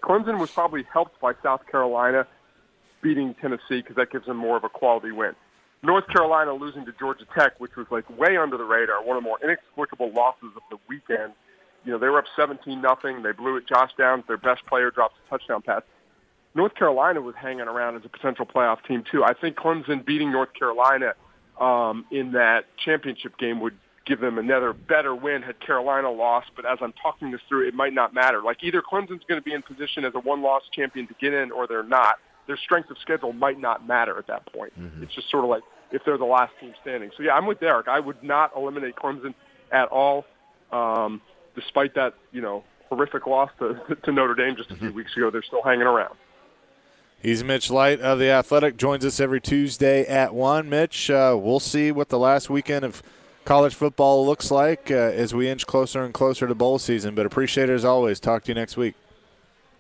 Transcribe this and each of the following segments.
Clemson was probably helped by South Carolina beating Tennessee because that gives them more of a quality win. North Carolina losing to Georgia Tech, which was like way under the radar, one of the more inexplicable losses of the weekend. You know, they were up 17-0. They blew it. Josh Downs, their best player, drops a touchdown pass. North Carolina was hanging around as a potential playoff team, too. I think Clemson beating North Carolina in that championship game would give them another better win had Carolina lost. But as I'm talking this through, it might not matter. Like, either Clemson's going to be in position as a one-loss champion to get in or they're not. Their strength of schedule might not matter at that point. Mm-hmm. It's just sort of like if they're the last team standing. So, yeah, I'm with Derek. I would not eliminate Clemson at all, despite that, you know, horrific loss to Notre Dame just a few weeks ago. They're still hanging around. He's Mitch Light of The Athletic. Joins us every Tuesday at 1. Mitch, we'll see what the last weekend of college football looks like as we inch closer and closer to bowl season. But appreciate it as always. Talk to you next week.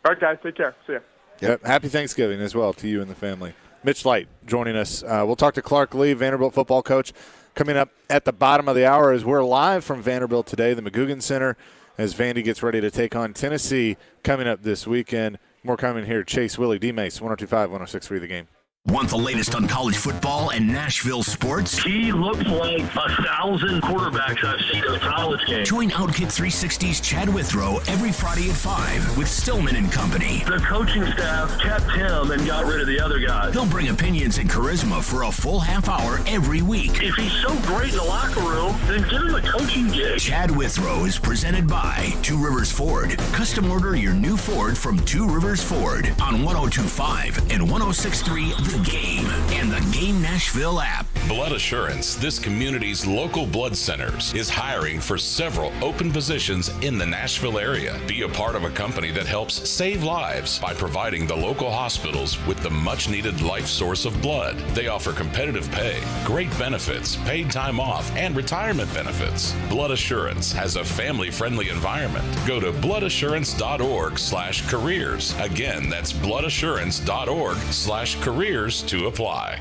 All right, guys. Take care. See ya. Yep. Happy Thanksgiving as well to you and the family. Mitch Light joining us. We'll talk to Clark Lee, Vanderbilt football coach, coming up at the bottom of the hour as we're live from Vanderbilt today, the McGugin Center, as Vandy gets ready to take on Tennessee coming up this weekend. More coming here. Chase Willie, D-Mace, 102.5, 106.3 The Game. Want the latest on college football and Nashville sports? He looks like 1,000 quarterbacks I've seen in a college game. Join Outkick 360's Chad Withrow every Friday at 5 with Stillman and company. The coaching staff kept him and got rid of the other guys. He'll bring opinions and charisma for a full half hour every week. If he's so great in the locker room, then give him a coaching gig. Chad Withrow is presented by Two Rivers Ford. Custom order your new Ford from Two Rivers Ford on 102.5 and 106.3 The Game and the Game Nashville app. Blood Assurance, this community's local blood centers, is hiring for several open positions in the Nashville area. Be a part of a company that helps save lives by providing the local hospitals with the much-needed life source of blood. They offer competitive pay, great benefits, paid time off, and retirement benefits. Blood Assurance has a family-friendly environment. Go to bloodassurance.org/careers. Again, that's bloodassurance.org/careers to apply.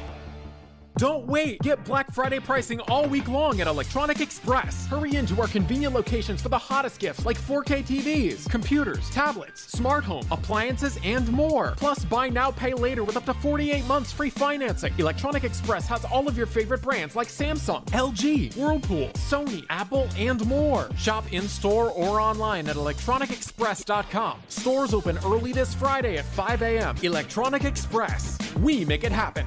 Don't wait! Get Black Friday pricing all week long at Electronic Express. Hurry into our convenient locations for the hottest gifts like 4K TVs, computers, tablets, smart home, appliances, and more. Plus, buy now, pay later with up to 48 months free financing. Electronic Express has all of your favorite brands like Samsung, LG, Whirlpool, Sony, Apple, and more. Shop in-store or online at electronicexpress.com. Stores open early this Friday at 5 a.m. Electronic Express. We make it happen.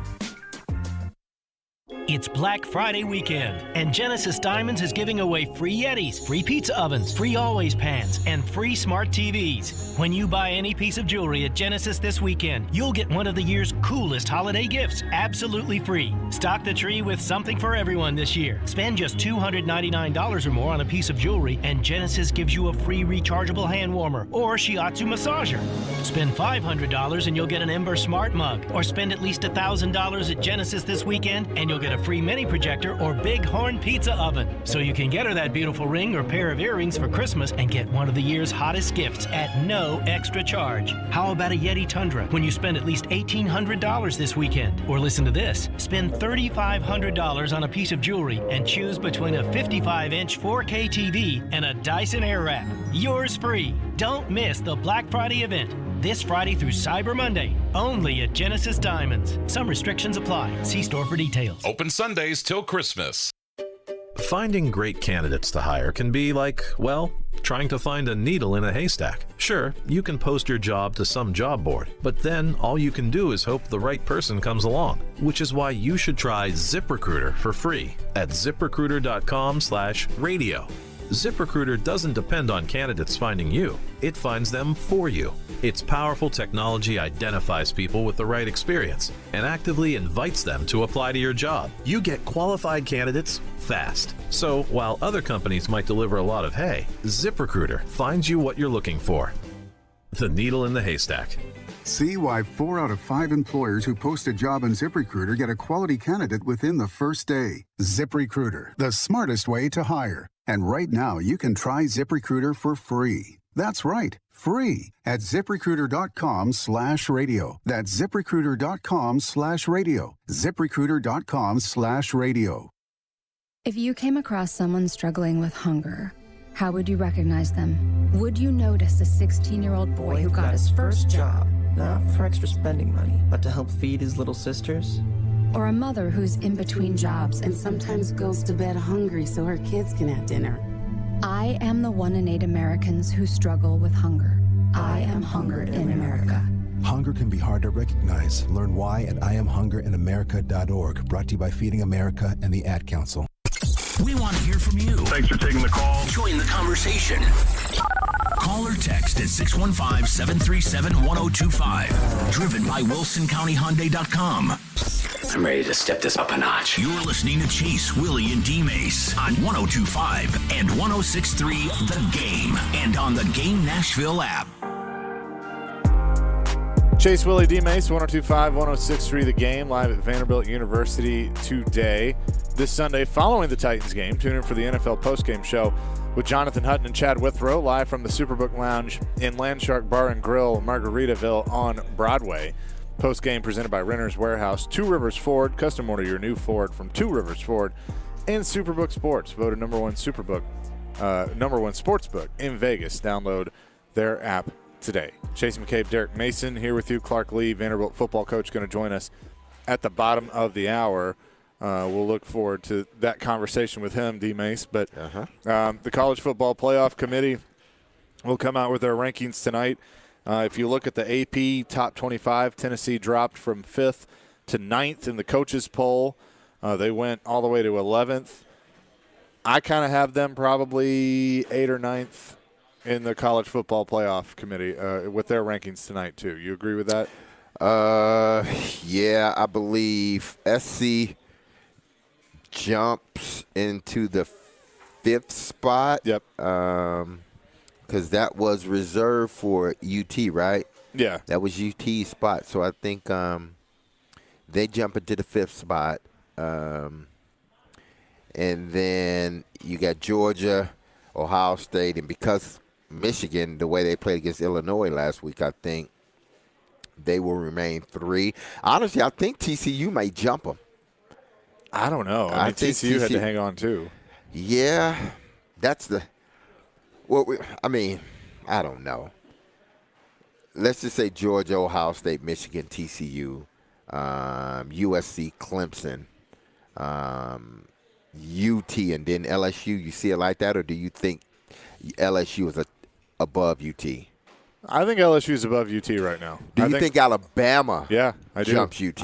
It's Black Friday weekend, and Genesis Diamonds is giving away free Yetis, free pizza ovens, free Always pans, and free smart TVs. When you buy any piece of jewelry at Genesis this weekend, you'll get one of the year's coolest holiday gifts, absolutely free. Stock the tree with something for everyone this year. Spend just $299 or more on a piece of jewelry, and Genesis gives you a free rechargeable hand warmer or shiatsu massager. Spend $500 and you'll get an Ember Smart Mug, or spend at least $1,000 at Genesis this weekend, and you'll get a free mini projector or big horn pizza oven. So you can get her that beautiful ring or pair of earrings for Christmas and get one of the year's hottest gifts at no extra charge. How about a Yeti Tundra when you spend at least $1,800 this weekend? Or listen to this, spend $3,500 on a piece of jewelry and choose between a 55-inch 4K TV and a Dyson Airwrap. Yours free. Don't miss the Black Friday event. This Friday through Cyber Monday, only at Genesis Diamonds. Some restrictions apply. See store for details. Open Sundays till Christmas. Finding great candidates to hire can be like, well, trying to find a needle in a haystack. Sure, you can post your job to some job board, but then all you can do is hope the right person comes along, which is why you should try ZipRecruiter for free at ZipRecruiter.com/radio. ZipRecruiter doesn't depend on candidates finding you. It finds them for you. Its powerful technology identifies people with the right experience and actively invites them to apply to your job. You get qualified candidates fast. So while other companies might deliver a lot of hay, ZipRecruiter finds you what you're looking for. The needle in the haystack. See why 4 out of 5 employers who post a job on ZipRecruiter get a quality candidate within the first day. ZipRecruiter, the smartest way to hire. And right now, you can try ZipRecruiter for free. That's right, free at ZipRecruiter.com/radio. That's ZipRecruiter.com/radio. ZipRecruiter.com/radio. If you came across someone struggling with hunger, how would you recognize them? Would you notice a 16-year-old boy who got his first job? Not for extra spending money, but to help feed his little sisters? Or a mother who's in between jobs and sometimes goes to bed hungry so her kids can have dinner? I am the 1 in 8 Americans who struggle with hunger. I am hunger in America. Hunger can be hard to recognize. Learn why at IamHungerInAmerica.org. Brought to you by Feeding America and the Ad Council. We want to hear from you. Thanks for taking the call. Join the conversation. Call or text at 615-737-1025. Driven by WilsonCountyHyundai.com. I'm ready to step this up a notch. You're listening to Chase, Willie, and D-Mace on 102.5 and 106.3 The Game and on the Game Nashville app. Chase, Willie, D-Mace, 102.5, 106.3 The Game, live at Vanderbilt University today. This Sunday, following the Titans game, tune in for the NFL postgame show with Jonathan Hutton and Chad Withrow, live from the Superbook Lounge in Landshark Bar and Grill, Margaritaville on Broadway. Postgame presented by Renter's Warehouse, Two Rivers Ford. Custom order your new Ford from Two Rivers Ford. And Superbook Sports, voted number one sportsbook in Vegas. Download their app today. Chase McCabe, Derek Mason here with you. Clark Lee, Vanderbilt football coach, going to join us at the bottom of the hour. We'll look forward to that conversation with him, D-Mace. But the College Football Playoff Committee will come out with their rankings tonight. If you look at the AP top 25, Tennessee dropped from 5th to 9th in the coaches poll. They went all the way to 11th. I kind of have them probably 8th or 9th in the College Football Playoff Committee with their rankings tonight, too. You agree with that? Yeah, I believe SC jumps into the 5th spot. Yep. Because that was reserved for UT, right? Yeah. That was UT's spot. So I think they jump into the 5th spot. And then you got Georgia, Ohio State, and because Michigan, the way they played against Illinois last week, I think they will remain 3. Honestly, I think TCU may jump them. I don't know. I mean, TCU had to hang on, too. Yeah. That's the – well, I mean, I don't know. Let's just say Georgia, Ohio State, Michigan, TCU, USC, Clemson, UT, and then LSU. You see it like that, or do you think LSU is above UT? I think LSU is above UT right now. Do you think Alabama jumps UT?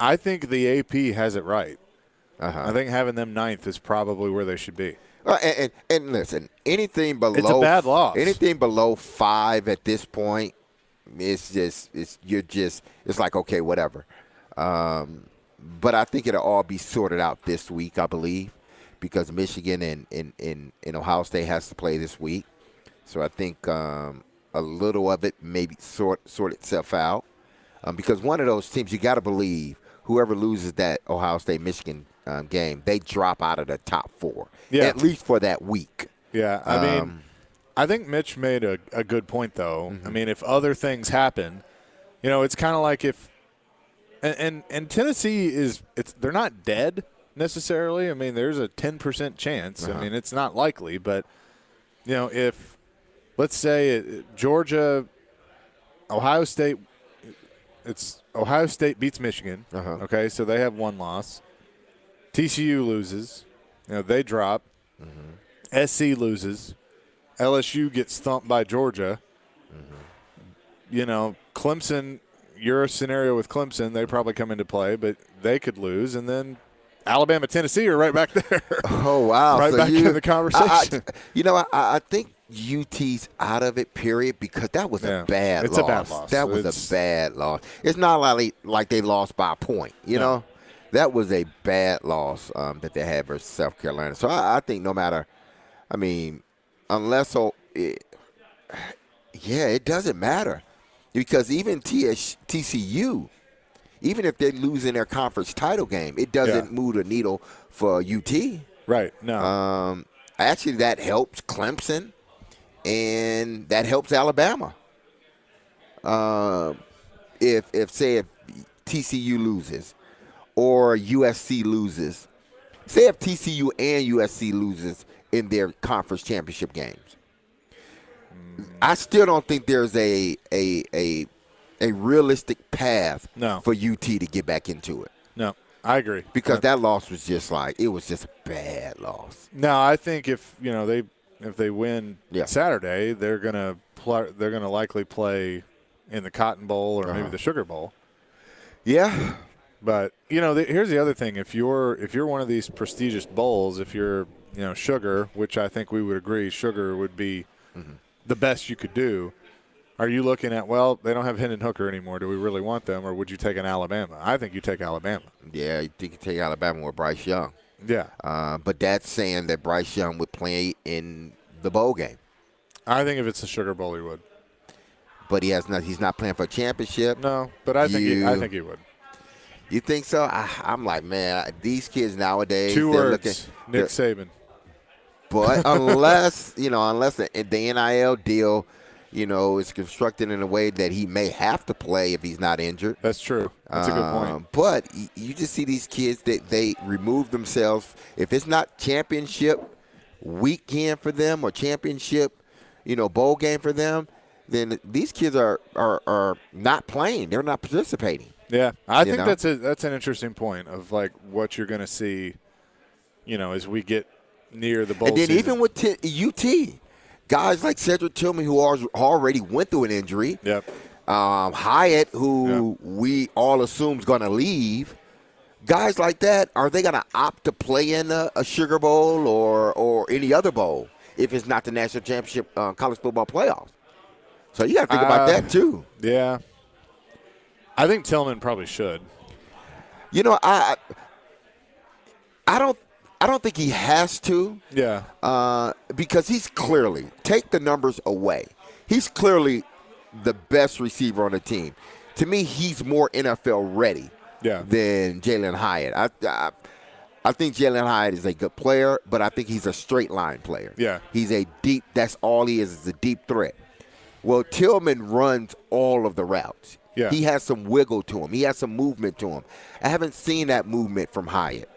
I think the AP has it right. I think having them 9th is probably where they should be. And listen, anything below it's a bad loss. Anything below 5 at this point, it's like okay, whatever. But I think it'll all be sorted out this week, I believe, because Michigan and Ohio State has to play this week. So I think a little of it maybe sort itself out. Because one of those teams, you got to believe, whoever loses that Ohio State-Michigan game, they drop out of the top 4, at least for that week. Yeah, I mean, I think Mitch made a good point, though. I mean, if other things happen, it's kind of like if and Tennessee they're not dead necessarily. I mean, there's a 10% chance. I mean, it's not likely, but if let's say Georgia, Ohio State. It's Ohio State beats Michigan. Okay, so they have 1 loss. TCU loses. They drop. SC loses. LSU gets thumped by Georgia. Clemson, your scenario with Clemson, they probably come into play, but they could lose. And then Alabama, Tennessee are right back there. Oh, wow. Right back in the conversation. I think UT's out of it, period, because that was a bad loss. It's a bad loss. That was a bad loss. It's not like they lost by a point, you know? That was a bad loss that they had versus South Carolina. So I think no matter, unless it doesn't matter. Because even TCU, even if they lose in their conference title game, it doesn't move the needle for UT. Right, no. Actually, that helps Clemson, and that helps Alabama. If TCU loses or USC loses, say if TCU and USC loses in their conference championship games. I still don't think there's a realistic path for UT to get back into it. No, I agree. Because that loss was just it was just a bad loss. No, I think if they win Saturday, they're gonna likely play in the Cotton Bowl or maybe the Sugar Bowl. Yeah. But here's the other thing: if you're one of these prestigious bowls, if you're Sugar, which I think we would agree, Sugar would be the best you could do. Are you looking at, well, they don't have Hendon Hooker anymore. Do we really want them, or would you take an Alabama? I think you take Alabama. Yeah, you think you take Alabama with Bryce Young. Yeah. But that's saying that Bryce Young would play in the bowl game. I think if it's the Sugar Bowl, he would. But he's not playing for a championship. No, but I think he would. You think so? I'm like, man, these kids nowadays. 2 words, Nick Saban. But unless the NIL deal, is constructed in a way that he may have to play if he's not injured. That's true. That's a good point. But you just see these kids that they remove themselves. If it's not championship weekend for them or championship, bowl game for them, then these kids are not playing. They're not participating. Yeah, I think that's an interesting point of what you're going to see, as we get near the bowl season. And then season. even with UT, guys like Cedric Tillman who already went through an injury. Yep. Hyatt, who we all assume is going to leave. Guys like that, are they going to opt to play in a Sugar Bowl or any other bowl if it's not the national championship college football playoffs? So you got to think about that too. Yeah. I think Tillman probably should. I don't think he has to. Yeah. Because he's clearly, take the numbers away, he's clearly the best receiver on the team. To me, he's more NFL ready than Jalen Hyatt. I think Jalen Hyatt is a good player, but I think he's a straight line player. Yeah. He's that's all he is a deep threat. Well, Tillman runs all of the routes. Yeah. He has some wiggle to him. He has some movement to him. I haven't seen that movement from Hyatt,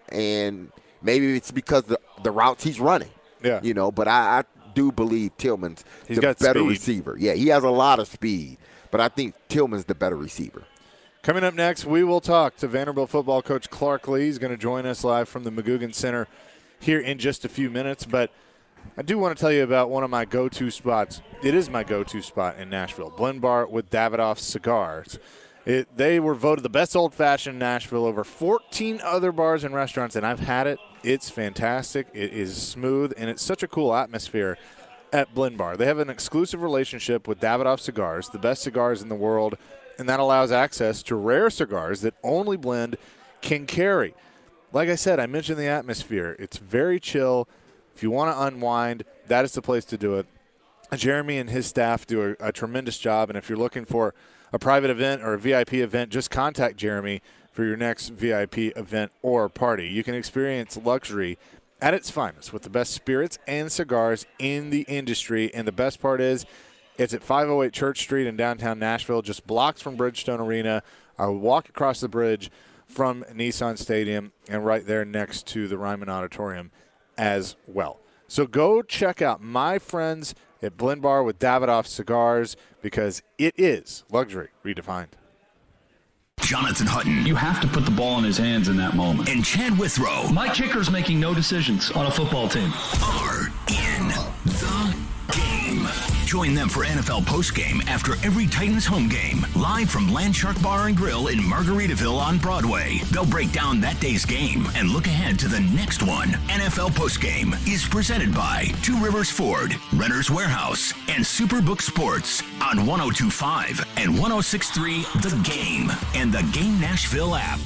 and maybe it's because the routes he's running. Yeah. But I do believe Tillman's He's the got better speed. receiver. Yeah, he has a lot of speed, but I think Tillman's the better receiver. Coming up next, we will talk to Vanderbilt football coach Clark Lee. He's going to join us live from the McGugin Center here in just a few minutes, but I do want to tell you about one of my go-to spots. It is my go-to spot in Nashville, Blend Bar with Davidoff Cigars. They were voted the best old-fashioned in Nashville over 14 other bars and restaurants, and I've had it. It's fantastic. It is smooth, and it's such a cool atmosphere at Blend Bar. They have an exclusive relationship with Davidoff Cigars, the best cigars in the world, and that allows access to rare cigars that only Blend can carry. Like I said, I mentioned the atmosphere. It's very chill. If you want to unwind, that is the place to do it. Jeremy and his staff do a tremendous job, and if you're looking for a private event or a VIP event, just contact Jeremy for your next VIP event or party. You can experience luxury at its finest with the best spirits and cigars in the industry, and the best part is it's at 508 Church Street in downtown Nashville, just blocks from Bridgestone Arena. I will walk across the bridge from Nissan Stadium and right there next to the Ryman Auditorium as well. So go check out my friends at Blend Bar with Davidoff Cigars because it is luxury redefined. Jonathan Hutton. You have to put the ball in his hands in that moment. And Chad Withrow My kicker's making no decisions on a football team. are in the game. Join them for NFL postgame after every Titans home game. Live from Landshark Bar and Grill in Margaritaville on Broadway. They'll break down that day's game and look ahead to the next one. NFL postgame is presented by Two Rivers Ford, Renter's Warehouse, and Superbook Sports on 102.5 and 106.3 The Game and the Game Nashville app.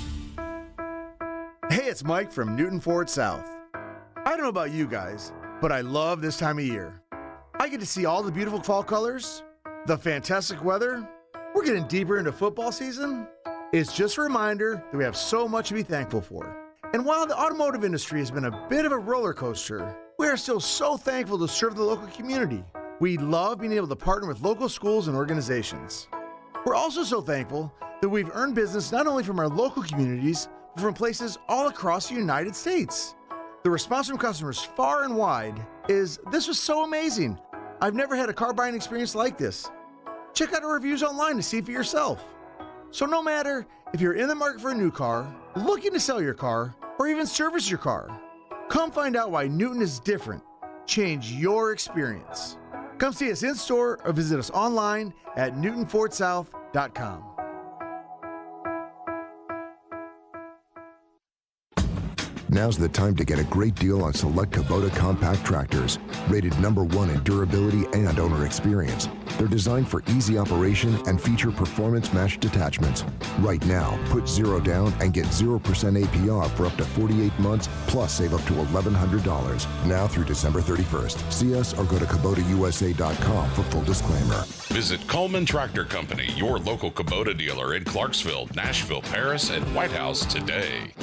Hey, it's Mike from Newton Ford South. I don't know about you guys, but I love this time of year. I get to see all the beautiful fall colors, the fantastic weather. We're getting deeper into football season. It's just a reminder that we have so much to be thankful for. And while the automotive industry has been a bit of a roller coaster, we are still so thankful to serve the local community. We love being able to partner with local schools and organizations. We're also so thankful that we've earned business not only from our local communities, but from places all across the United States. The response from customers far and wide is, "This was so amazing. I've never had a car buying experience like this." Check out our reviews online to see for yourself. So no matter if you're in the market for a new car, looking to sell your car, or even service your car, come find out why Newton is different. Change your experience. Come see us in store or visit us online at newtonfordsouth.com. Now's the time to get a great deal on select Kubota compact tractors, rated #1 in durability and owner experience. They're designed for easy operation and feature performance-matched attachments. Right now, put 0 down and get 0% APR for up to 48 months, plus save up to $1,100. Now through December 31st. See us or go to KubotaUSA.com for full disclaimer. Visit Coleman Tractor Company, your local Kubota dealer in Clarksville, Nashville, Paris, and White House today.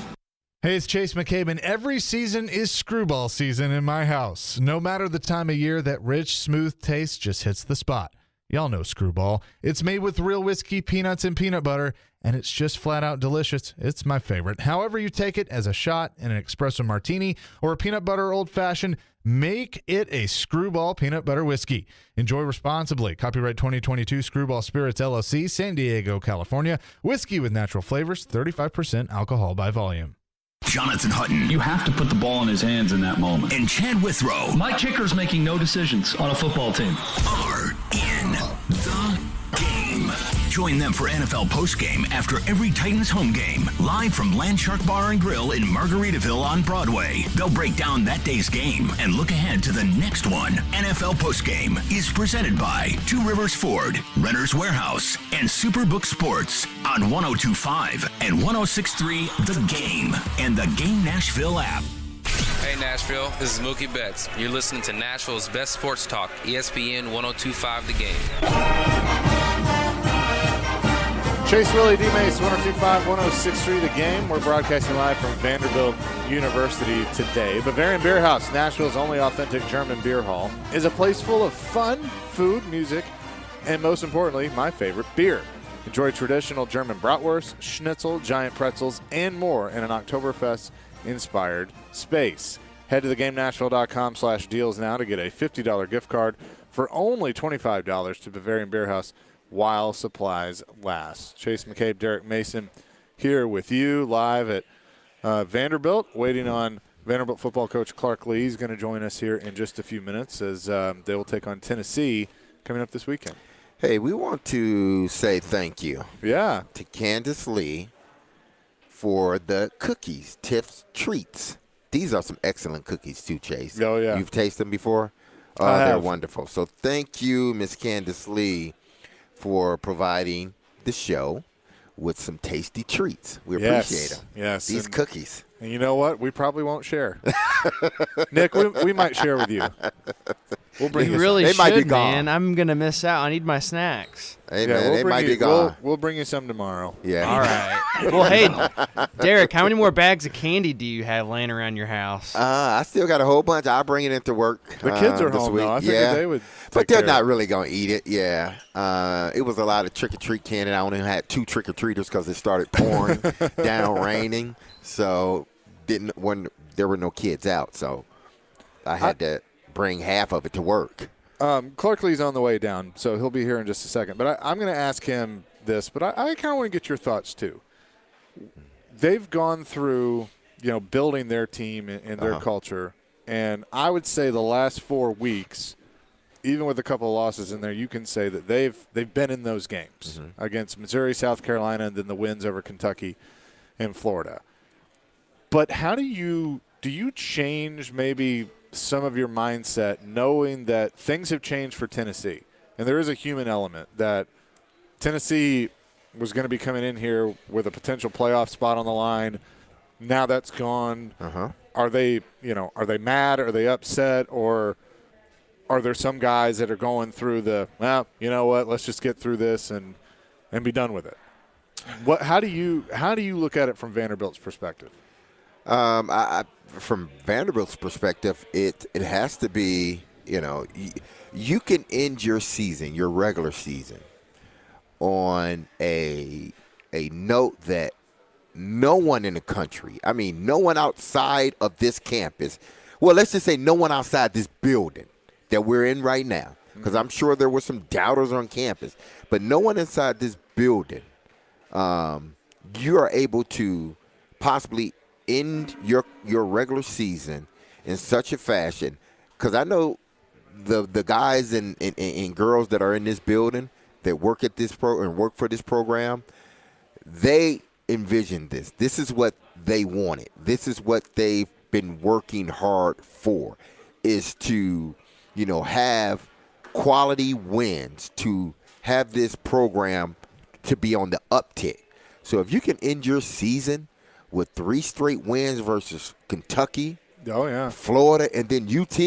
Hey, it's Chase McCabe, and every season is screwball season in my house. No matter the time of year, that rich, smooth taste just hits the spot. Y'all know Screwball. It's made with real whiskey, peanuts, and peanut butter, and it's just flat out delicious. It's my favorite. However you take it, as a shot, in an espresso martini, or a peanut butter old-fashioned, make it a Screwball peanut butter whiskey. Enjoy responsibly. Copyright 2022 Screwball Spirits, LLC, San Diego, California. Whiskey with natural flavors, 35% alcohol by volume. Jonathan Hutton. You have to put the ball in his hands in that moment. And Chad Withrow My kicker's making no decisions on a football team. are in the game. Join them for NFL postgame after every Titans home game, live from Landshark Bar and Grill in Margaritaville on Broadway. They'll break down that day's game and look ahead to the next one. NFL postgame is presented by Two Rivers Ford, Renter's Warehouse, and Superbook Sports on 102.5 and 106.3 The Game and the Game Nashville app. Hey Nashville, this is Mookie Betts. You're listening to Nashville's best sports talk, ESPN 102.5 The Game. Chase Willie D-Mace, 102.5, 106.3 The Game. We're broadcasting live from Vanderbilt University today. Bavarian Beer House, Nashville's only authentic German beer hall, is a place full of fun, food, music, and most importantly, my favorite, beer. Enjoy traditional German bratwurst, schnitzel, giant pretzels, and more in an Oktoberfest-inspired space. Head to thegamenashville.com/deals now to get a $50 gift card for only $25 to Bavarian Beer House while supplies last. Chase McCabe, Derek Mason here with you live at Vanderbilt, waiting on Vanderbilt football coach Clark Lee. He's going to join us here in just a few minutes as they will take on Tennessee coming up this weekend. Hey, we want to say thank you to Candace Lee for the cookies, Tiff's Treats. These are some excellent cookies too, Chase. Oh, yeah. You've tasted them before? They're wonderful. So thank you, Miss Candace Lee, for providing the show with some tasty treats. We appreciate them. Yes. These cookies. And you know what? We probably won't share. Nick, we might share with you. We'll bring you really they should, might be gone. man. I'm going to miss out. I need my snacks. Hey, man, they might be gone. We'll bring you some tomorrow. Yeah. All right. Well, hey, Derek, how many more bags of candy do you have laying around your house? I still got a whole bunch. I'll bring it into work. The kids are this home, week. though. I figured they would But they're take care not of it. really going to eat it, It was a lot of trick-or-treat candy. I only had 2 trick-or-treaters because it started pouring down, raining. So when there were no kids out, so I had to bring half of it to work. Clark Lee's on the way down, so he'll be here in just a second. But I'm going to ask him this, but I kind of want to get your thoughts too. They've gone through, building their team and their culture, and I would say the last 4 weeks, even with a couple of losses in there, you can say that they've been in those games against Missouri, South Carolina, and then the wins over Kentucky and Florida. But how do you change maybe some of your mindset knowing that things have changed for Tennessee? And there is a human element that Tennessee was going to be coming in here with a potential playoff spot on the line. Now that's gone. Are they mad? Are they upset? Or are there some guys that are going through you know what, let's just get through this and be done with it? How do you look at it from Vanderbilt's perspective? From Vanderbilt's perspective, it has to be, you can end your season, your regular season, on a note that no one in the country, I mean, no one outside of this campus, well, let's just say no one outside this building that we're in right now, because I'm sure there were some doubters on campus, but no one inside this building, you are able to possibly end your regular season in such a fashion, because I know the guys and girls that are in this building that work at this work for this program, they envisioned this. This is what they wanted. This is what they've been working hard for, is to, have quality wins, to have this program to be on the uptick. So if you can end your season with 3 straight wins versus Kentucky, Florida, and then UT,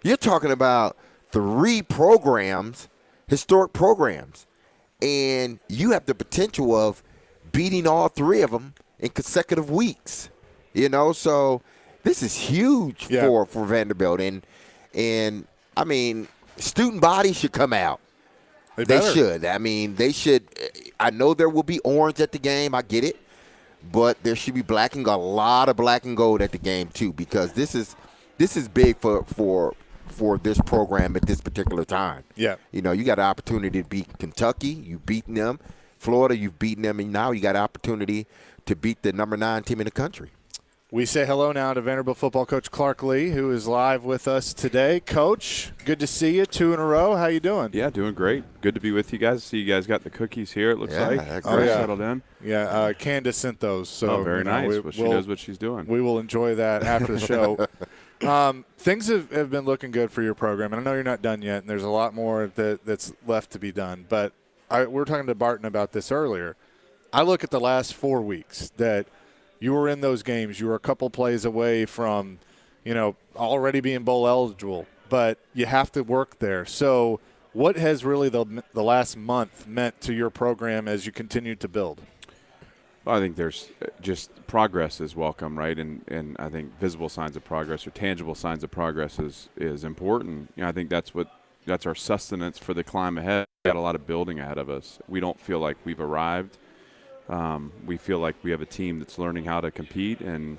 you're talking about 3 programs, historic programs, and you have the potential of beating all 3 of them in consecutive weeks. So this is huge for Vanderbilt, and I mean, student body should come out. They should. I mean, they should. I know there will be orange at the game. I get it. But there should be a lot of black and gold at the game too, because this is big for this program at this particular time. Yeah. You got an opportunity to beat Kentucky. You've beaten them. Florida, you've beaten them. And now you got an opportunity to beat the number 9 team in the country. We say hello now to Vanderbilt football coach Clark Lee, who is live with us today. Coach, good to see you. 2 in a row. How you doing? Yeah, doing great. Good to be with you guys. See, you guys got the cookies here, it looks like. Settled in. Yeah, Candace sent those. So, very nice. She knows what she's doing. We will enjoy that after the show. Things have been looking good for your program, and I know you're not done yet, and there's a lot more that's left to be done. But we were talking to Barton about this earlier. I look at the last 4 weeks that – you were in those games. You were a couple plays away from, already being bowl eligible, but you have to work there. So what has really the last month meant to your program as you continue to build? Well, I think there's just progress is welcome, right? And I think visible signs of progress or tangible signs of progress is important. I think that's our sustenance for the climb ahead. We got a lot of building ahead of us. We don't feel like we've arrived. We feel like we have a team that's learning how to compete and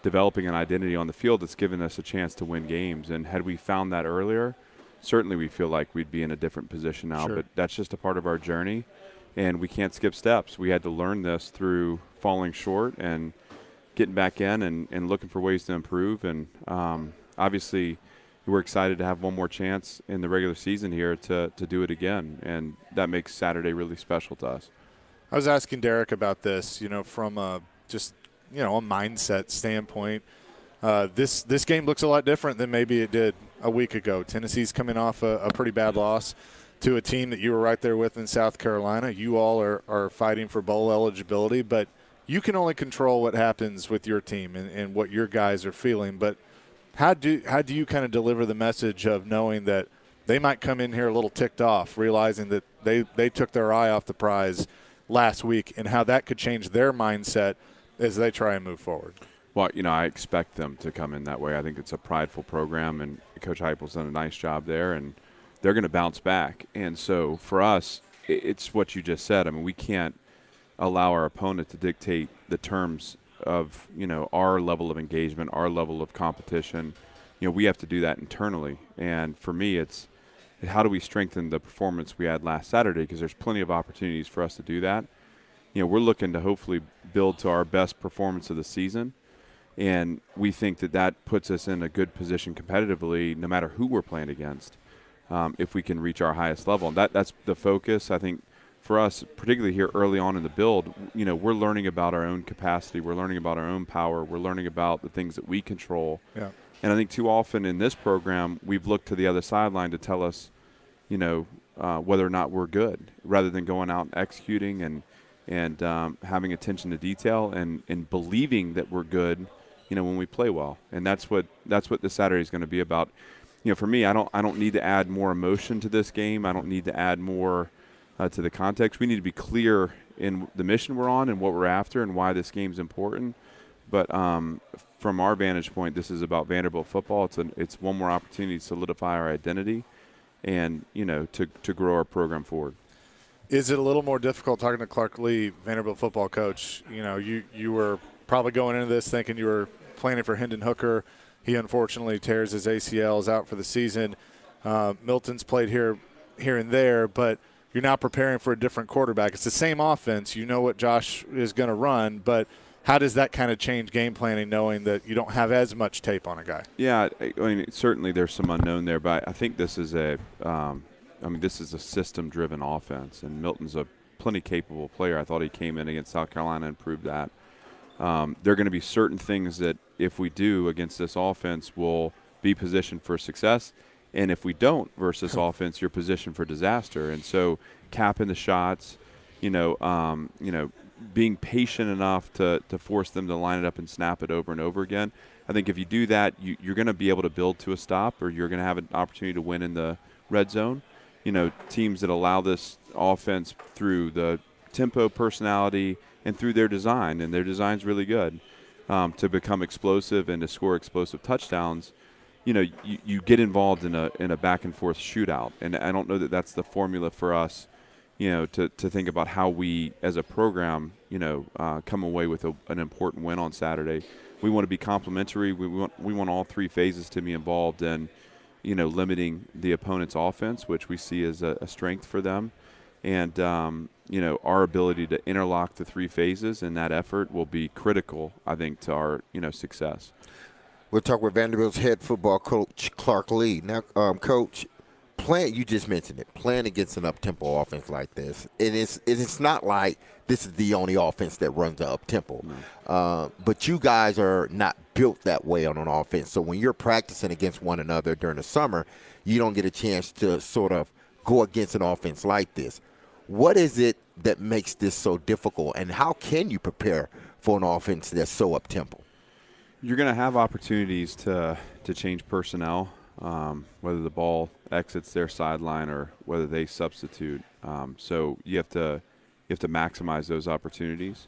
developing an identity on the field that's given us a chance to win games. And had we found that earlier, certainly we feel like we'd be in a different position now. Sure. But that's just a part of our journey, and we can't skip steps. We had to learn this through falling short and getting back in and looking for ways to improve. And obviously we're excited to have one more chance in the regular season here to do it again, and that makes Saturday really special to us. I was asking Derek about this, from a mindset standpoint. This game looks a lot different than maybe it did a week ago. Tennessee's coming off a pretty bad loss to a team that you were right there with in South Carolina. You all are fighting for bowl eligibility, but you can only control what happens with your team and what your guys are feeling. But how do you kind of deliver the message of knowing that they might come in here a little ticked off, realizing that they took their eye off the prize last week, and how that could change their mindset as they try and move forward? Well, I expect them to come in that way. I think it's a prideful program, and Coach Heupel's done a nice job there, and they're going to bounce back. And so for us, it's what you just said. I mean, we can't allow our opponent to dictate the terms of, our level of engagement, our level of competition. We have to do that internally. And for me, it's how do we strengthen the performance we had last Saturday, because there's plenty of opportunities for us to do that. We're looking to hopefully build to our best performance of the season, and we think that puts us in a good position competitively no matter who we're playing against, if we can reach our highest level. And that's the focus, I think, for us, particularly here early on in the build. We're learning about our own capacity. We're learning about our own power. We're learning about the things that we control. Yeah. And I think too often in this program, we've looked to the other sideline to tell us, whether or not we're good, rather than going out and executing and having attention to detail and believing that we're good, when we play well. And that's what this Saturday is going to be about. For me, I don't need to add more emotion to this game. I don't need to add more to the context. We need to be clear in the mission we're on and what we're after and why this game's important. But from our vantage point, this is about Vanderbilt football. It's one more opportunity to solidify our identity and, to grow our program forward. Is it a little more difficult talking to Clark Lee, Vanderbilt football coach? You were probably going into this thinking you were planning for Hendon Hooker. He unfortunately tears his ACL, is out for the season. Milton's played here and there, but you're now preparing for a different quarterback. It's the same offense. You know what Josh is going to run, but how does that kind of change game planning knowing that you don't have as much tape on a guy? Yeah, I mean, certainly there's some unknown there, but I think this is this is a system-driven offense, and Milton's a plenty capable player. I thought he came in against South Carolina and proved that. There are going to be certain things that if we do against this offense, we'll be positioned for success, and if we don't versus offense, you're positioned for disaster. And so capping the shots, being patient enough to force them to line it up and snap it over and over again. I think if you do that, you're going to be able to build to a stop, or you're going to have an opportunity to win in the red zone. Teams that allow this offense through the tempo, personality, and through their design, and their design's really good, to become explosive and to score explosive touchdowns. You get involved in a back and forth shootout, and I don't know that that's the formula for us. To think about how we as a program, come away with an important win on Saturday. We want to be complementary. We want all three phases to be involved in, limiting the opponent's offense, which we see as a strength for them. And, our ability to interlock the three phases in that effort will be critical, I think, to our, success. We'll talk with Vanderbilt's head football coach, Clark Lee. Now, Coach, you just mentioned it, playing against an up-tempo offense like this, and it's not like this is the only offense that runs the up-tempo. But you guys are not built that way on an offense. So when you're practicing against one another during the summer, you don't get a chance to sort of go against an offense like this. What is it that makes this so difficult, and how can you prepare for an offense that's so up-tempo? You're going to have opportunities to change personnel, whether the ball exits their sideline or whether they substitute. So you have to maximize those opportunities.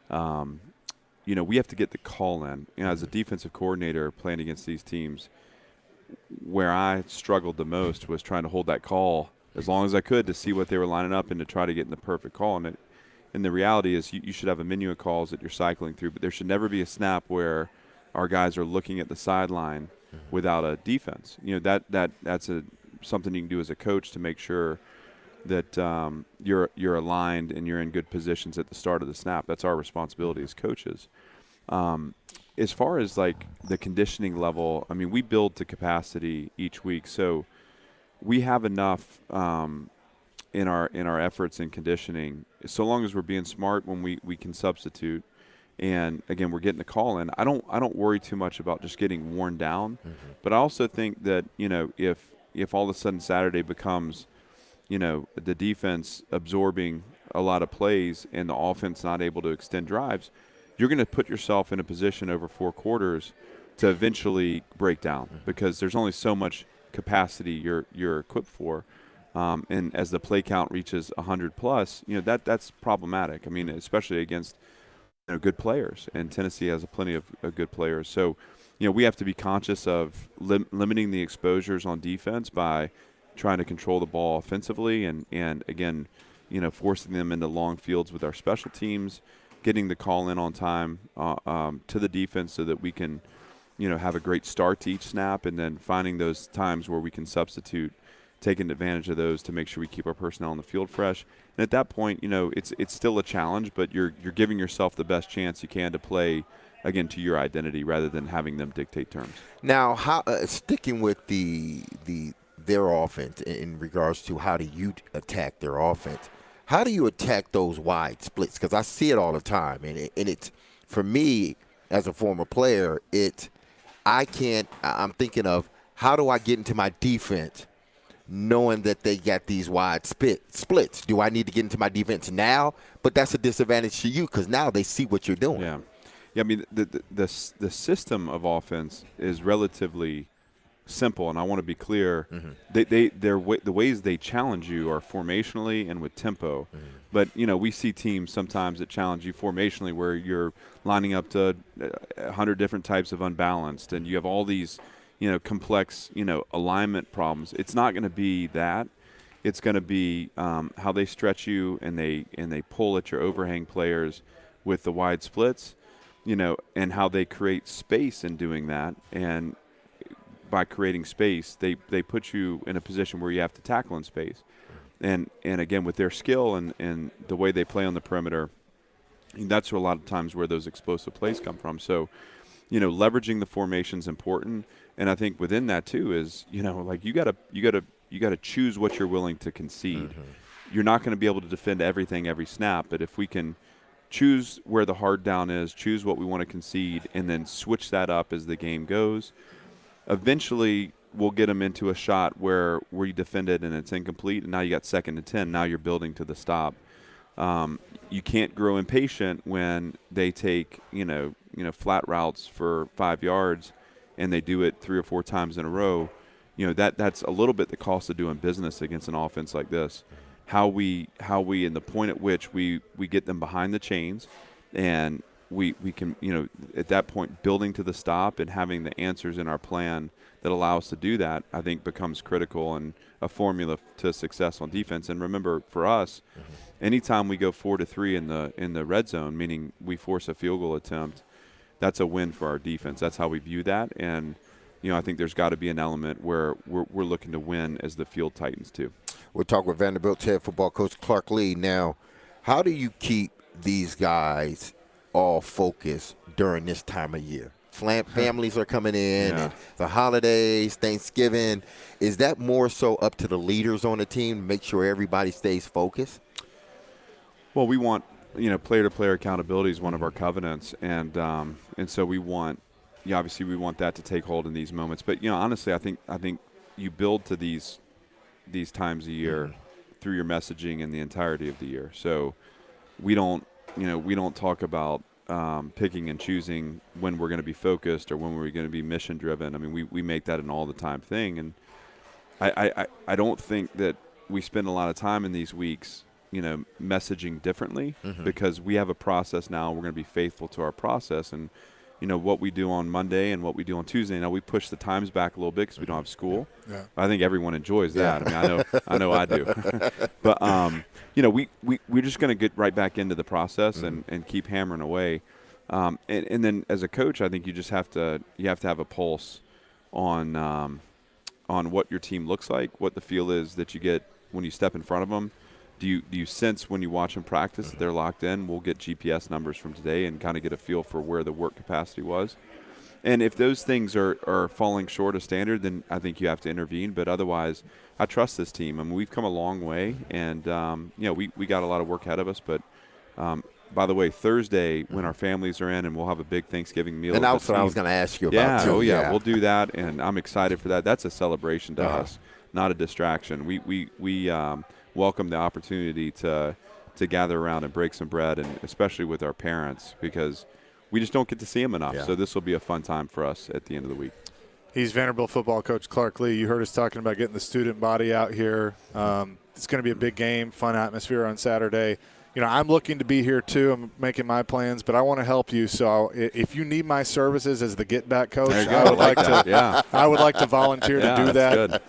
We have to get the call in. As a defensive coordinator playing against these teams, where I struggled the most was trying to hold that call as long as I could to see what they were lining up and to try to get in the perfect call. And the reality is you should have a menu of calls that you're cycling through, but there should never be a snap where our guys are looking at the sideline without a defense. That's something you can do as a coach to make sure that you're aligned and you're in good positions at the start of the snap. That's our responsibility as coaches. As far as like the conditioning level, I mean, we build to capacity each week, so we have enough in our efforts in conditioning. So long as we're being smart when we can substitute. And again, we're getting the call in. I don't worry too much about just getting worn down, but I also think that if all of a sudden Saturday becomes, the defense absorbing a lot of plays and the offense not able to extend drives, you're going to put yourself in a position over 4 quarters to eventually break down because there's only so much capacity you're equipped for. And as the play count reaches 100 plus, that's problematic. I mean, especially against good players, and Tennessee has plenty of good players. So, we have to be conscious of limiting the exposures on defense by trying to control the ball offensively and again, forcing them into long fields with our special teams, getting the call in on time to the defense so that we can, have a great start to each snap, and then finding those times where we can substitute, taking advantage of those to make sure we keep our personnel on the field fresh. And at that point, it's still a challenge, but you're giving yourself the best chance you can to play, again, to your identity rather than having them dictate terms. Now, how sticking with their offense in regards to how do you attack their offense, how do you attack those wide splits? Because I see it all the time, and it's, for me as a former player, I'm thinking of how do I get into my defense knowing that they got these wide splits. Do I need to get into my defense now? But that's a disadvantage to you because now they see what you're doing. Yeah. I mean, the system of offense is relatively simple, and I want to be clear. The ways they challenge you are formationally and with tempo. But, we see teams sometimes that challenge you formationally where you're lining up to 100 different types of unbalanced, and you have all these complex, alignment problems. It's not going to be that. It's going to be how they stretch you and they pull at your overhang players with the wide splits, and how they create space in doing that. And by creating space, they put you in a position where you have to tackle in space. And again, with their skill and the way they play on the perimeter, that's a lot of times where those explosive plays come from. So, leveraging the formation is important. And I think within that too is, like you gotta choose what you're willing to concede. Mm-hmm. You're not going to be able to defend everything every snap, but if we can choose where the hard down is, choose what we want to concede, and then switch that up as the game goes, eventually we'll get them into a shot where you defend it and it's incomplete, and now you got 2nd and 10. Now you're building to the stop. You can't grow impatient when they take flat routes for 5 yards and they do it 3 or 4 times in a row. That's a little bit the cost of doing business against an offense like this. How we and the point at which we get them behind the chains, and we can, at that point, building to the stop and having the answers in our plan that allow us to do that, I think becomes critical and a formula to success on defense. And remember, for us, anytime we go 4-3 in the red zone, meaning we force a field goal attempt, that's a win for our defense. That's how we view that. And I think there's got to be an element where we're looking to win as the field tightens too. We'll talk with Vanderbilt's head football coach Clark Lee. Now, how do you keep these guys all focused during this time of year? Families are coming in, and the holidays, Thanksgiving. Is that more so up to the leaders on the team to make sure everybody stays focused? Well, we want, player-to-player accountability is one of our covenants, and so we want, obviously we want that to take hold in these moments. But honestly, I think you build to these times a year through your messaging in the entirety of the year. So we don't talk about picking and choosing when we're going to be focused or when we're going to be mission driven. I mean, we make that an all the time thing. And I don't think that we spend a lot of time in these weeks, messaging differently because we have a process now. We're going to be faithful to our process. And, what we do on Monday and what we do on Tuesday. Now we push the times back a little bit because we don't have school. Yeah. I think everyone enjoys that. I mean, I know I do. But we're just going to get right back into the process and keep hammering away. And then as a coach, I think you just have to have a pulse on what your team looks like, what the feel is that you get when you step in front of them. Do you sense when you watch them practice that they're locked in? We'll get GPS numbers from today and kind of get a feel for where the work capacity was. And if those things are falling short of standard, then I think you have to intervene. But otherwise, I trust this team. I mean, we've come a long way, and we got a lot of work ahead of us. But by the way, Thursday when our families are in, and we'll have a big Thanksgiving meal. And that's what I was going to ask you about too. We'll do that, and I'm excited for that. That's a celebration to us, not a distraction. We welcome the opportunity to gather around and break some bread, and especially with our parents, because we just don't get to see them enough. So this will be a fun time for us at the end of the week. He's Vanderbilt football coach Clark Lee. You heard us talking about getting the student body out here. It's going to be a big game, fun atmosphere on Saturday. I'm looking to be here too. I'm making my plans, but I want to help you. So if you need my services as the get back coach, I would like to volunteer to do that.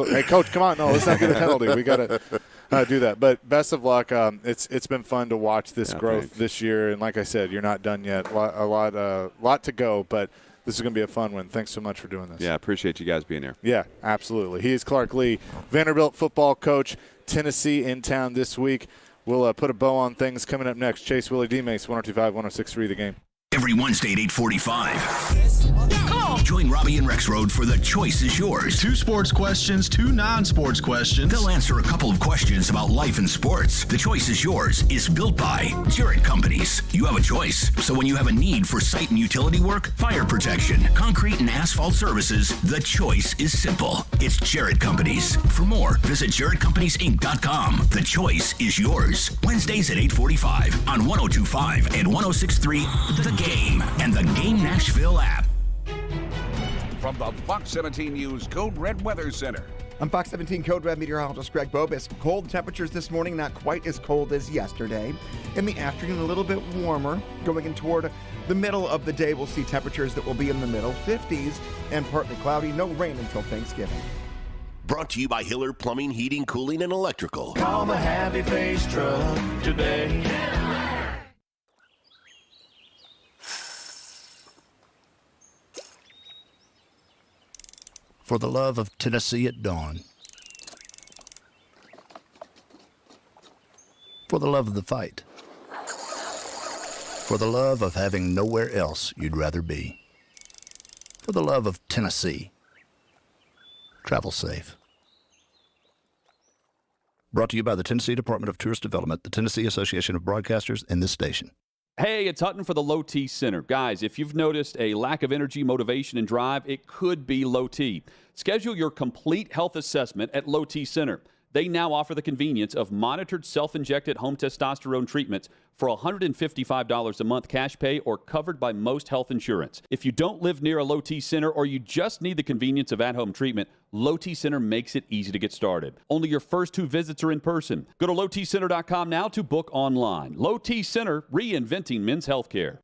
Hey coach, come on, no, let's not get a penalty. We got to do that. But best of luck. It's been fun to watch this growth this year, and like I said, you're not done yet. A lot to go, but this is going to be a fun one. Thanks so much for doing this. Yeah, appreciate you guys being here. Yeah, absolutely. He is Clark Lee, Vanderbilt football coach. Tennessee in town this week. We'll put a bow on things coming up next. Chase Willie D-Mace, 102.5, 106.3 The Game. Every Wednesday at 8:45. Join Robbie and Rex Road for The Choice is Yours. 2 sports questions, 2 non-sports questions. They'll answer a couple of questions about life and sports. The Choice is Yours is built by Jarrett Companies. You have a choice. So when you have a need for site and utility work, fire protection, concrete and asphalt services, the choice is simple. It's Jarrett Companies. For more, visit JarrettCompaniesInc.com. The Choice is Yours. Wednesdays at 8:45 on 102.5 and 106.3 The Game and the Game Nashville app. From the Fox 17 News Code Red Weather Center. I'm Fox 17 Code Red meteorologist Greg Bobis. Cold temperatures this morning, not quite as cold as yesterday. In the afternoon, a little bit warmer. Going in toward the middle of the day, we'll see temperatures that will be in the middle 50s and partly cloudy. No rain until Thanksgiving. Brought to you by Hiller Plumbing, Heating, Cooling, and Electrical. Call the Happy Face Truck today. For the love of Tennessee at dawn. For the love of the fight. For the love of having nowhere else you'd rather be. For the love of Tennessee. Travel safe. Brought to you by the Tennessee Department of Tourist Development, the Tennessee Association of Broadcasters, and this station. Hey, it's Hutton for the Low T Center. Guys, if you've noticed a lack of energy, motivation, and drive, it could be low T. Schedule your complete health assessment at Low T Center. They now offer the convenience of monitored self-injected home testosterone treatments for $155 a month cash pay or covered by most health insurance. If you don't live near a Low T Center or you just need the convenience of at-home treatment, Low T Center makes it easy to get started. Only your first 2 visits are in person. Go to lowtcenter.com now to book online. Low T Center, reinventing men's healthcare.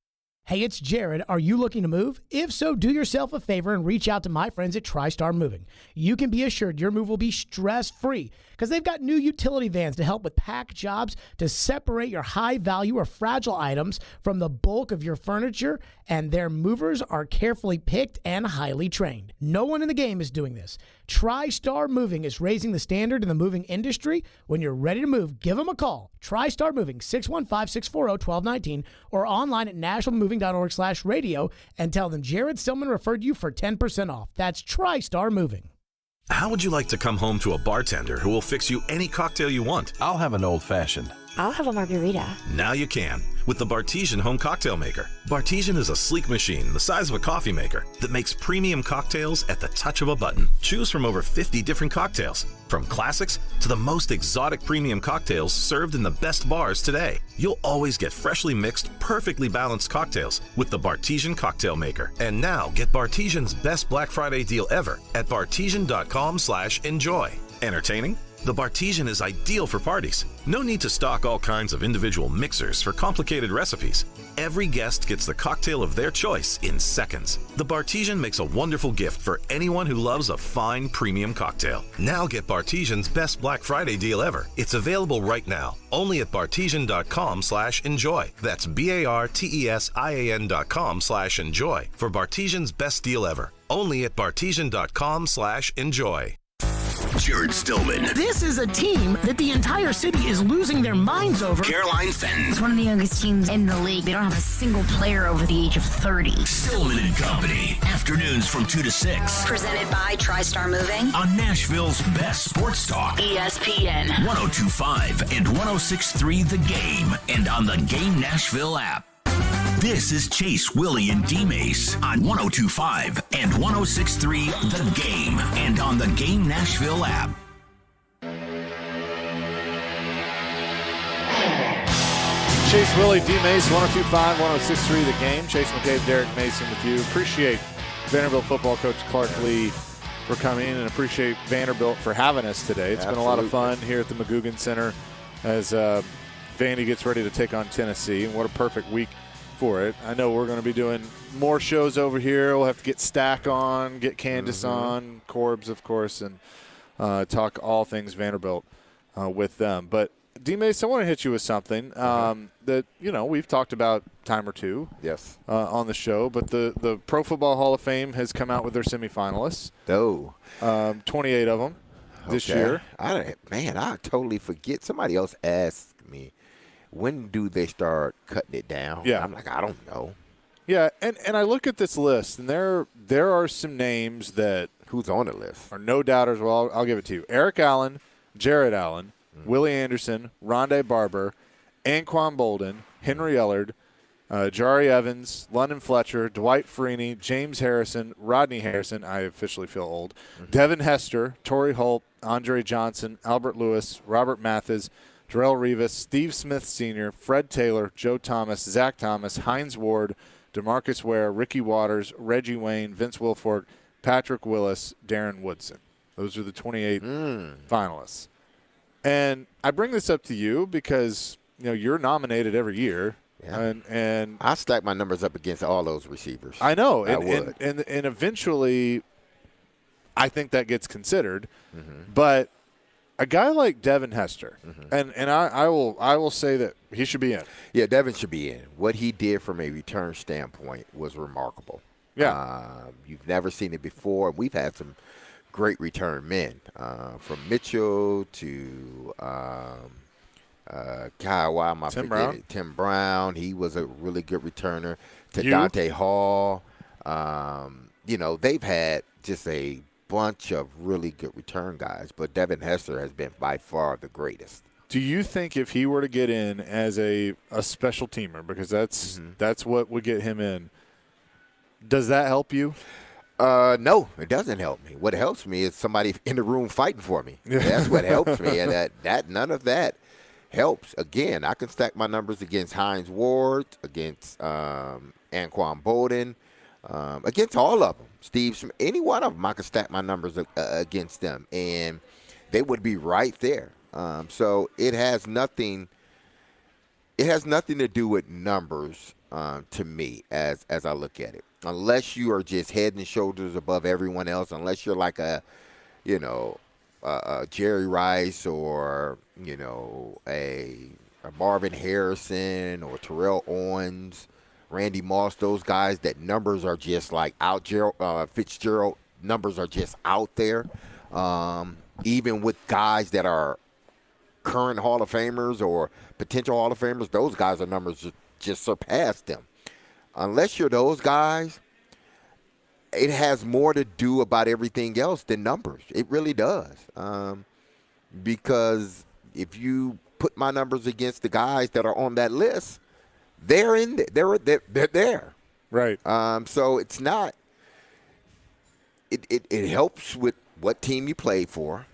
Hey, it's Jared. Are you looking to move? If so, do yourself a favor and reach out to my friends at TriStar Moving. You can be assured your move will be stress-free because they've got new utility vans to help with pack jobs to separate your high-value or fragile items from the bulk of your furniture, and their movers are carefully picked and highly trained. No one in the game is doing this. TriStar Moving is raising the standard in the moving industry. When you're ready to move, give them a call. TriStar Moving, 615-640-1219, or online at nationalmoving.org/radio, and tell them Jared Stillman referred you for 10% off. That's TriStar Moving. How would you like to come home to a bartender who will fix you any cocktail you want? I'll have an old-fashioned. I'll have a margarita. Now you can with the Bartesian Home Cocktail Maker. Bartesian is a sleek machine the size of a coffee maker that makes premium cocktails at the touch of a button. Choose from over 50 different cocktails, from classics to the most exotic premium cocktails served in the best bars today. You'll always get freshly mixed, perfectly balanced cocktails with the Bartesian Cocktail Maker. And now get Bartesian's best Black Friday deal ever at bartesian.com/enjoy. Entertaining? The Bartesian is ideal for parties. No need to stock all kinds of individual mixers for complicated recipes. Every guest gets the cocktail of their choice in seconds. The Bartesian makes a wonderful gift for anyone who loves a fine premium cocktail. Now get Bartesian's best Black Friday deal ever. It's available right now, only at bartesian.com/enjoy. That's BARTESIAN.com/enjoy for Bartesian's best deal ever. Only at bartesian.com/enjoy. Jared Stillman. This is a team that the entire city is losing their minds over. Caroline Fenton. It's one of the youngest teams in the league. They don't have a single player over the age of 30. Stillman and Company. Afternoons from 2 to 6. Presented by TriStar Moving. On Nashville's best sports talk. ESPN. 102.5 and 106.3 The Game. And on the Game Nashville app. This is Chase, Willie, and D-Mace on 102.5 and 106.3 The Game and on the Game Nashville app. Chase, Willie, D-Mace, 102.5, 106.3 The Game. Chase McCabe, Derek Mason with you. Appreciate Vanderbilt football coach Clark Lee for coming in and appreciate Vanderbilt for having us today. It's been a lot of fun here at the McGugan Center as Vandy gets ready to take on Tennessee, and what a perfect week for it. I know we're going to be doing more shows over here. We'll have to get Stack on, get Candace on, Corbs, of course, and talk all things Vanderbilt with them. But, D-Mace, I want to hit you with something that, you know, we've talked about time or two on the show, but the Pro Football Hall of Fame has come out with their semifinalists. 28 of them this year. I totally forget. Somebody else asked me, when do they start cutting it down? Yeah. I'm like, I don't know. Yeah, and I look at this list, and there are some names that – who's on the list? Are no doubters. Well, I'll give it to you. Eric Allen, Jared Allen, Willie Anderson, Rondé Barber, Anquan Bolden, Henry Ellard, Jari Evans, London Fletcher, Dwight Freeney, James Harrison, Rodney Harrison – I officially feel old – Devin Hester, Torrey Holt, Andre Johnson, Albert Lewis, Robert Mathis, Darrell Rivas, Steve Smith Sr., Fred Taylor, Joe Thomas, Zach Thomas, Hines Ward, DeMarcus Ware, Ricky Waters, Reggie Wayne, Vince Wilfork, Patrick Willis, Darren Woodson. Those are the 28 finalists. And I bring this up to you because, you know, you're nominated every year. Yeah. And I stack my numbers up against all those receivers. I know. I would. And eventually I think that gets considered. But a guy like Devin Hester, and I will say that he should be in. Yeah, Devin should be in. What he did from a return standpoint was remarkable. Yeah. You've never seen it before. We've had some great return men, from Mitchell to Tim Brown. Tim Brown. He was a really good returner. To Dante Hall. They've had just a bunch of really good return guys, but Devin Hester has been by far the greatest. Do you think if he were to get in as a special teamer, because that's what would get him in, does that help you? No, it doesn't help me. What helps me is somebody in the room fighting for me. That's what helps me, and that none of that helps. Again, I can stack my numbers against Hines Ward, against Anquan Bolden, against all of them. Steve Smith, any one of them, I could stack my numbers against them, and they would be right there. So it has nothing to do with numbers to me as I look at it. Unless you are just head and shoulders above everyone else, unless you're like a Jerry Rice or a Marvin Harrison or Terrell Owens, Randy Moss, those guys that numbers are just like Fitzgerald numbers are just out there. Even with guys that are current Hall of Famers or potential Hall of Famers, those guys are numbers just surpass them. Unless you're those guys, it has more to do about everything else than numbers. It really does. Because if you put my numbers against the guys that are on that list, they're in there. They're there. Right. So it's not. It helps with what team you play for.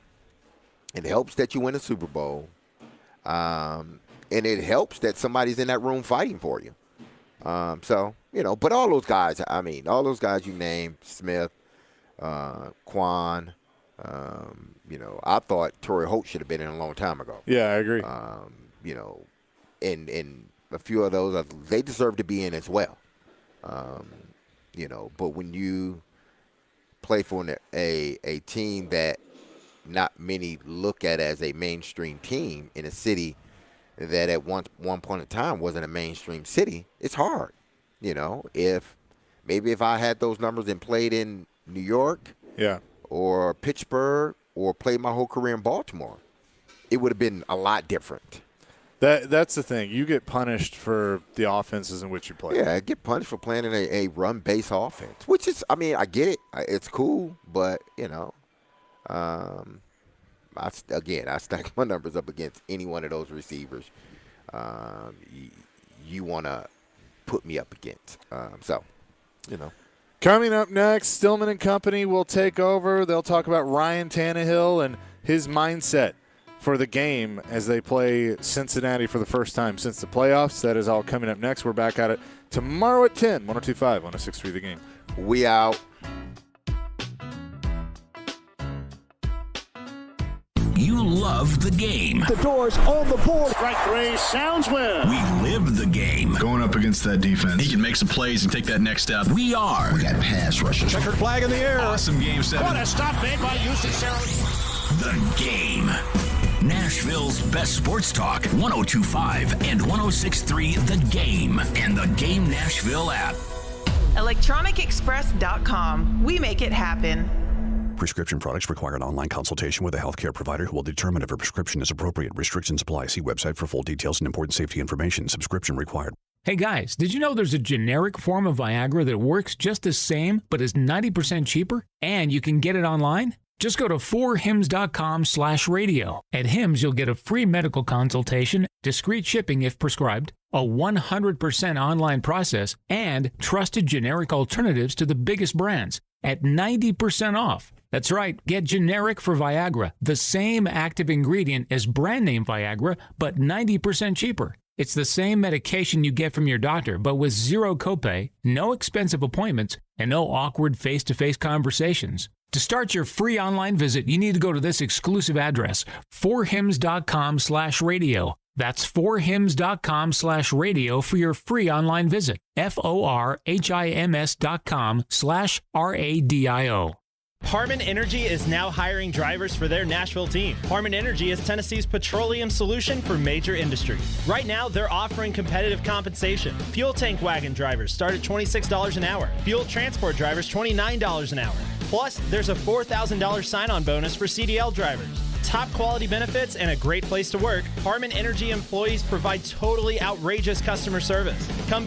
It helps that you win a Super Bowl. And it helps that somebody's in that room fighting for you. But all those guys, all those guys you named, Smith, Quan, I thought Torrey Holt should have been in a long time ago. Yeah, I agree. And a few of those, they deserve to be in as well. But when you play for a team that not many look at as a mainstream team in a city that at one point in time wasn't a mainstream city, it's hard. If I had those numbers and played in New York, or Pittsburgh, or played my whole career in Baltimore, it would have been a lot different. That's the thing. You get punished for the offenses in which you play. Yeah, I get punished for playing in a run-based offense, which is, I get it. It's cool, but, I stack my numbers up against any one of those receivers you want to put me up against. Coming up next, Stillman and Company will take over. They'll talk about Ryan Tannehill and his mindset for the game as they play Cincinnati for the first time since the playoffs. That is all coming up next. We're back at it tomorrow at 10, 102.5, 106.3 The Game. We out. You love the game. The door's on the board. Strike three, sounds win. We live the game. Going up against that defense, he can make some plays and take that next step. We are. We got pass rushers. Checkered flag in the air. Awesome game 7. What a stop made by Houston Sarah. The Game. Nashville's best sports talk, 102.5 and 106.3 The Game, and the Game Nashville app. ElectronicExpress.com. We make it happen. Prescription products require an online consultation with a healthcare provider who will determine if a prescription is appropriate. Restrictions apply. See website for full details and important safety information. Subscription required. Hey guys, did you know there's a generic form of Viagra that works just the same but is 90% cheaper? And you can get it online? Just go to 4hims.com/radio. At Hims, you'll get a free medical consultation, discreet shipping if prescribed, a 100% online process, and trusted generic alternatives to the biggest brands at 90% off. That's right, get generic for Viagra, the same active ingredient as brand name Viagra, but 90% cheaper. It's the same medication you get from your doctor, but with zero copay, no expensive appointments, and no awkward face-to-face conversations. To start your free online visit, you need to go to this exclusive address, 4hims.com/radio. That's 4hims.com/radio for your free online visit. FORHIMS.com/RADIO. Harman Energy is now hiring drivers for their Nashville team. Harman Energy is Tennessee's petroleum solution for major industries. Right now, they're offering competitive compensation. Fuel tank wagon drivers start at $26 an hour. Fuel transport drivers, $29 an hour. Plus, there's a $4,000 sign-on bonus for CDL drivers. Top quality benefits and a great place to work, Harman Energy employees provide totally outrageous customer service. Come